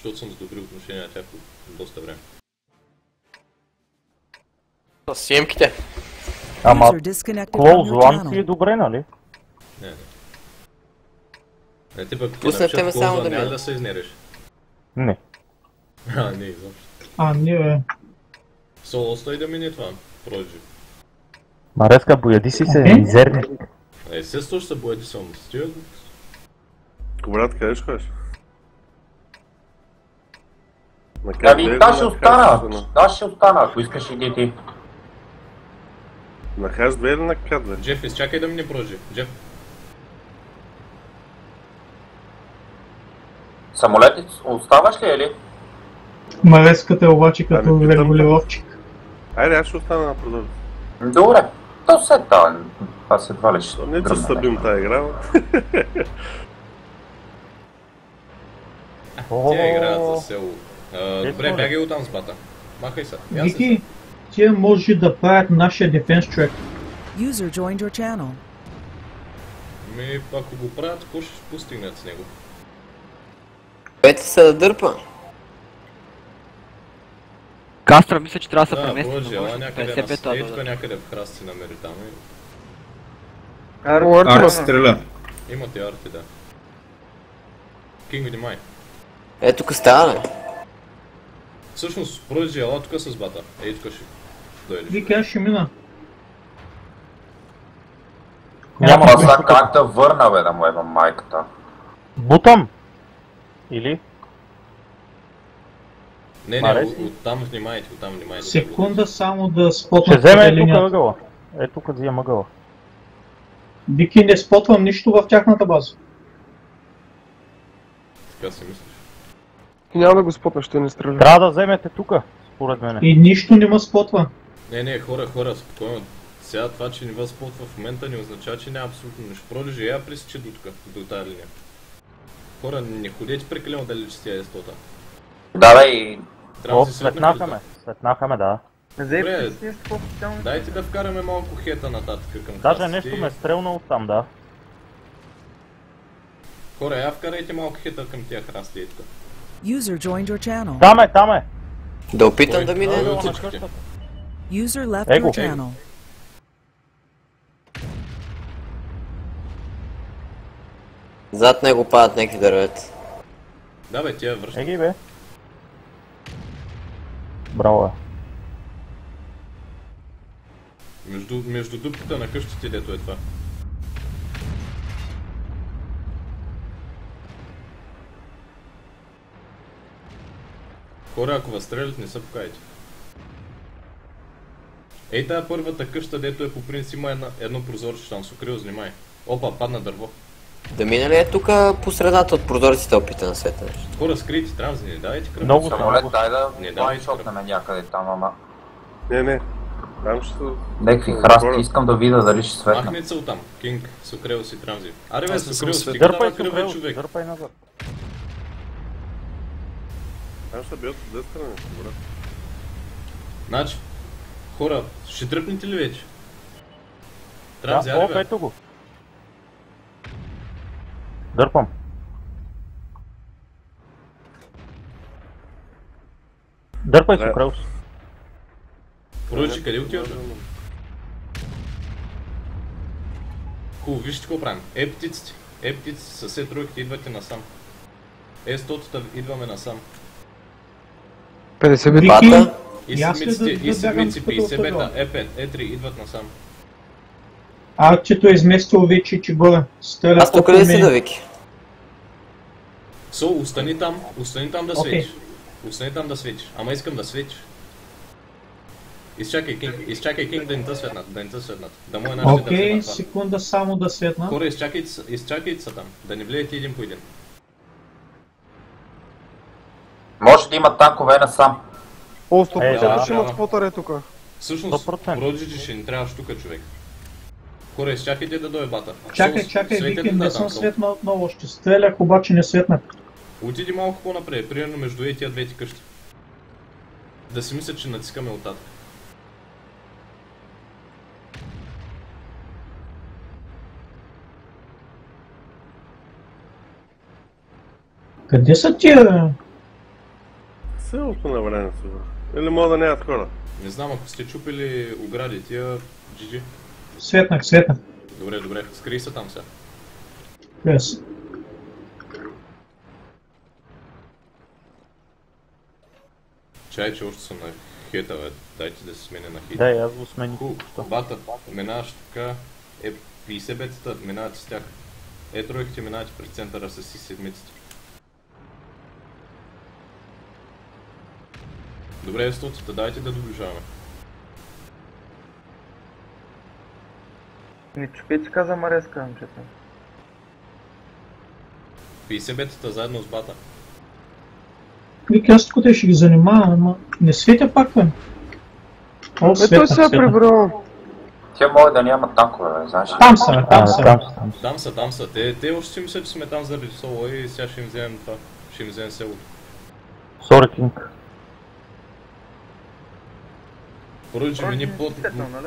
защото съм с добри отношения тя по доста време. Сиемките. Ама, Close One си е добре, нали? Не. Не, ти пък ти Пуснете ме само да няма ми. да се изнереш. Не. Не, изобщо. Не бе. Соло стой да мине това, Prodigy. Мареска, бояди си се, мизерник. Естествено ще се бояди само с тия. Брат, къде ще ходиш? Да, ще остана. Да, ще остана, ако искаш иди ти. На хаш 2 или на кат 2? Джеф, изчакай да мине Prodigy. Джеф. Самолетец, оставаш ли или? Мареската е обаче като регулировчик. Айде, аз ще остана на прозорец. Добре, то се това. Това се едва ли ще Не че събим тази игра, Тя играят за село. Добре, бягай оттам с бата. Махай се. Вики, тия може да правят нашия дефенс човек. User joined your channel. Ако го правят, какво ще постигнат с него? Пети се да дърпа. Кастра мисля, че трябва да се Да, премести. Prodigy, ела някъде тук някъде в храст си намери там. Арт стреля. Имате арти, да. Кинг внимай. Тук става, бе. Всъщност, Prodigy, ела тук с бата. Тук ще дойдеш. Вики, аз ще мина. Няма сега как да върна, бе, да му ебам майката. Бутам! Или? Не, оттам внимайте, Секунда само да спотна. Ще вземе тук ъгъла. Тук взимам ъгъла. Вики, не спотвам нищо в тяхната база. Така си мислиш? Няма да го спотна, ще не стреля. Трябва да вземете тук, според мене. И нищо не ме спотва. Не, хора, спокойно. Сега това, че не вас спотва в момента не означава, че няма абсолютно нищо. Prodigy, я пресечи до тук, до тази линия. Хора, не ходете прекалено далеч с тя естота. Да, бе, и... Светнахаме, да. Добре, дайте да вкараме малко хета нататък към храстите. Даже нещо ме стрелна оттам, да. Хора, я вкарайте малко хета към тия храсти и тук. User joined your channel. Там е! Да опитам да мине. User left your channel. Зад него падат някакви дървета. Да бе, тя връща. Еги бе. Браво. Между дупката на къщите, дето е това. Хора, ако възстрелят, не се покайте. Тая първата къща, дето е по принцип има едно прозорче там, Сокрил, внимай. Опа, падна дърво. Да мине ли тук по средата от прозорците опита на света? Хора, скрити трамзи, не давайте кръв. Много самолет, дай да давайте шотнем някъде там, ама... Не, там ще... Некви храсти, искам да видя дали ще светна. Махнете се оттам, Кинг, Сокрил си трамзи. Аре бе, Сокрил, стига дърпай дава кръв, човек. Дърпай назад. Там ще бият от две страни, брат. Значи, хора, ще тръпнете ли вече? Трамзи, аре бе. Ето го. Дърпам. Дърпай Сокрил. Prodigy, къде отиваш? Хубаво, вижте какво правим. Птиците. Птиците със все тройките идвате насам. Стотата идваме насам. 50 бета. Бата. И седмици 50 бета. Е5, Е3 идват насам. Арчето е изместил вече, че горе. Аз тук ли си да, Вики? Остани там да светиш. Остани там да светиш. Ама искам да светиш. Изчакай Кинг да не те светнат, да му е нашите да вземат това. Секунда само да светна. Хора, изчакайте се там, да не влияете един по един. Може да има танкове насам. О, 100% ще имат спотър тук. Всъщност, Prodigy ще ни трябваше тук, човек. Хора, изчакайте да дойде бата. Чакай, Вики, не съм светнал отново, ще стрелях, обаче не светнах. Отиди малко по-напред, примерно между тия двете къщи. Да си мисля, че натискаме оттатък. Къде са тия? селото на време сигурно. Или мога да нямат хора? Не знам, ако сте чупили огради, тия GG. Светнах. Добре, скри се там сега. Yes. Чай, че още съм на хета, бе. Дайте да се сменя на хета. Да, и аз го смених. Бата, минаваш така, 50 бетата, минавате с тях. Тройките минавате през центъра с седмиците. Добре, стоцата, дайте да доближаваме. Не чупете каза Мареска, момчета. 50 бетата заедно с бата. Вики, аз тук ще ги занимавам, ама не светя пак, бе. Той сега прибрал. Те могат да нямат танкове, знаеш. Там са. Те още си мислят, че сме там заради соло и сега ще им вземем това. Ще им вземем селото. Сори, Кинг. Поръчи ми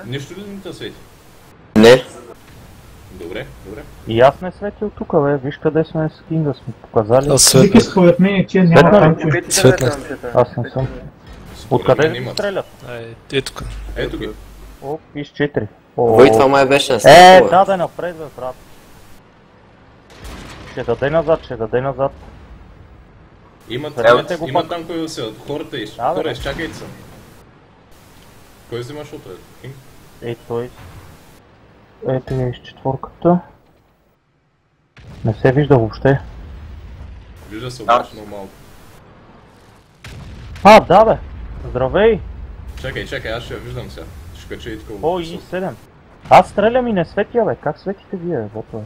нищо ли не те свети? Не. Добре. И аз не светил тук, бе. Виж къде сме с Кинга, сме показали. Вики, според мен, тия няма танкове. Аз не съм. Откъде ги стрелят? Тук. Ето ги. О, пиш 4. Вой, това май беше на стъпова. Даде напред, бе, брат. Ще даде назад. Има танкове да се, хората изчакайте се. Кой взимаш от Кинг? Той. Ето я из четворката. Не се вижда въобще. Вижда се обаче много малко. Да бе! Здравей! Чакай, аз ще я виждам сега. Ще кача и такова. О, и 7. Аз стрелям и не светя, бе. Как светите вие, бе?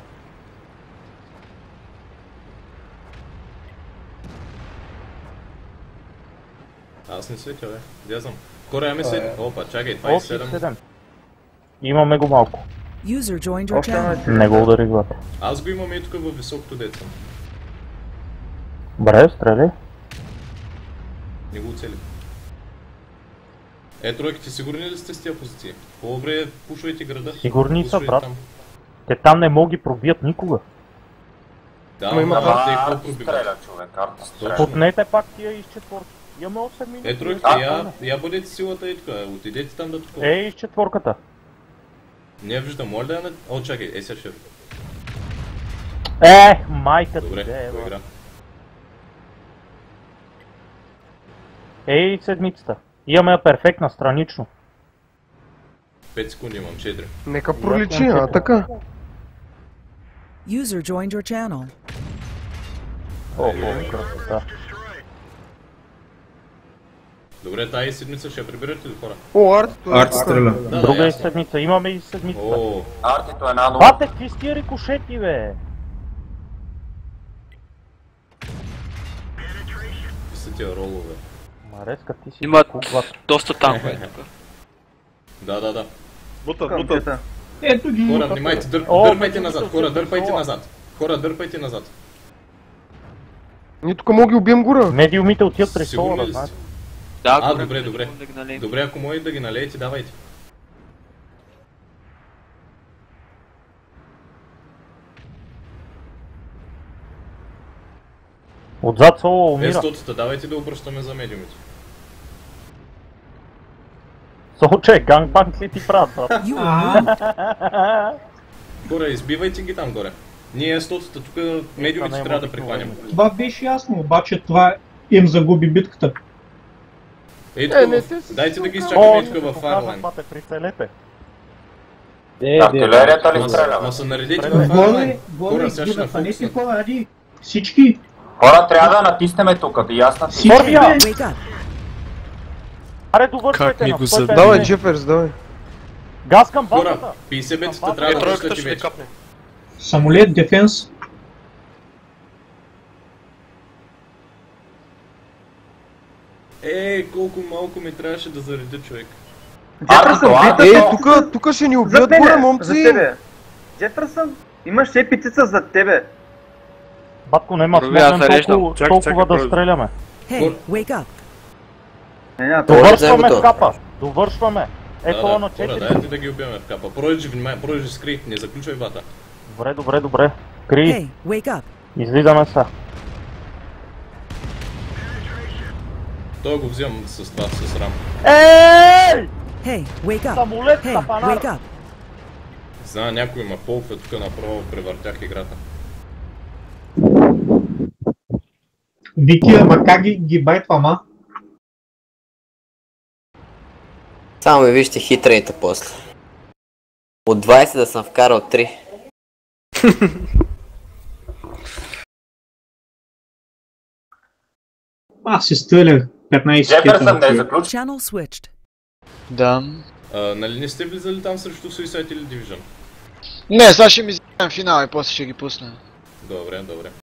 Аз не светя, бе. Где съм? Хора, имаме 7. Опа, чакай, 27. Имаме го малко. Не го удари главата. Аз го имам и тук във високото деца. Бре, стреляй. Не го оцели. Тройките, сигурни ли сте с тия позиции? По-добре пушвайте града. Сигурни са, брат. Те там не могат ги пробият никога. Да, но те и какво пробиват? Потнете пак тия из четворки. Имаме 8 минути. Тройките, я бъдете силата и така, отидете там да такова. Из четворката. Не виждам, моля да я над... О, чакай, сега ще... Майка ти. Добре, игра. Седмицата. Имаме я перфектна, странично. 5 секунди имам, 4. Нека проличи, така. User joined your channel. Красота. Добре, тази седмица ще я прибирате ли, хора? Арти стреля. Друга седмица, имаме и седмицата. Артито е нано. Бате, какви с тия рикошети, бе? Какви са тия ролове? Мареска, ти си... Имат доста танкове тук. Да. Бутат. Ето ги. Хора, внимайте, дърпайте назад, хора, дърпайте назад. Ние тук мога ги убием гора. Медиумите отиват през сола, знаеш. Да, добре. Добре, ако може да ги налеете, давайте. Отзад соло умира. Стотата, давайте да обръщаме за медиумите. Солче, гангбанг ли ти правят, брат? Хора, избивайте ги там горе. Ние стотата, тук медиумите трябва да прихванем. Това беше ясно, обаче това им загуби битката. Дайте да ги изчакаме тук в Файрлайн. Артилерията ли стреля? Но се наредете в Файрлайн. Хора, сега ще нафокуснат. Всички. Хора, трябва да натиснеме тук, да ясна ти. Аре, довършвайте на 150. Давай, Джеферс, давай. Газ към базата. Хора, 50 бетата трябва да връщате вече. Самолет, дефенс. Колко малко ми трябваше да заредя, човек. Тук ще ни убият горе, момци. Джефърсън, имаш епицица зад тебе. Батко, нема смисъл толкова да стреляме. Hey, wake up. Довършваме в капа. Довършваме. Ето на 4. Дайте да ги убиваме в капа. Пройдеш скри, не заключвай бата. Добре. Кри. Hey, wake up. Излизаме са. Той го взимам с това, с рам. Ей! Hey, wake up. Самолет, Hey, тапанар! wake up. Знае, някой има полфе, тук направо превъртях играта. Вики, ама как ги байтва, ма? Само ми вижте хитрейта после. От 20 да съм вкарал 3. Аз си стрелях 15 Джеферсън не е заключен. Channel switched. Да. Нали не сте влизали там срещу Suicide или Division? Не, сега ще ми вземем финал и после ще ги пусна. Добре, добре.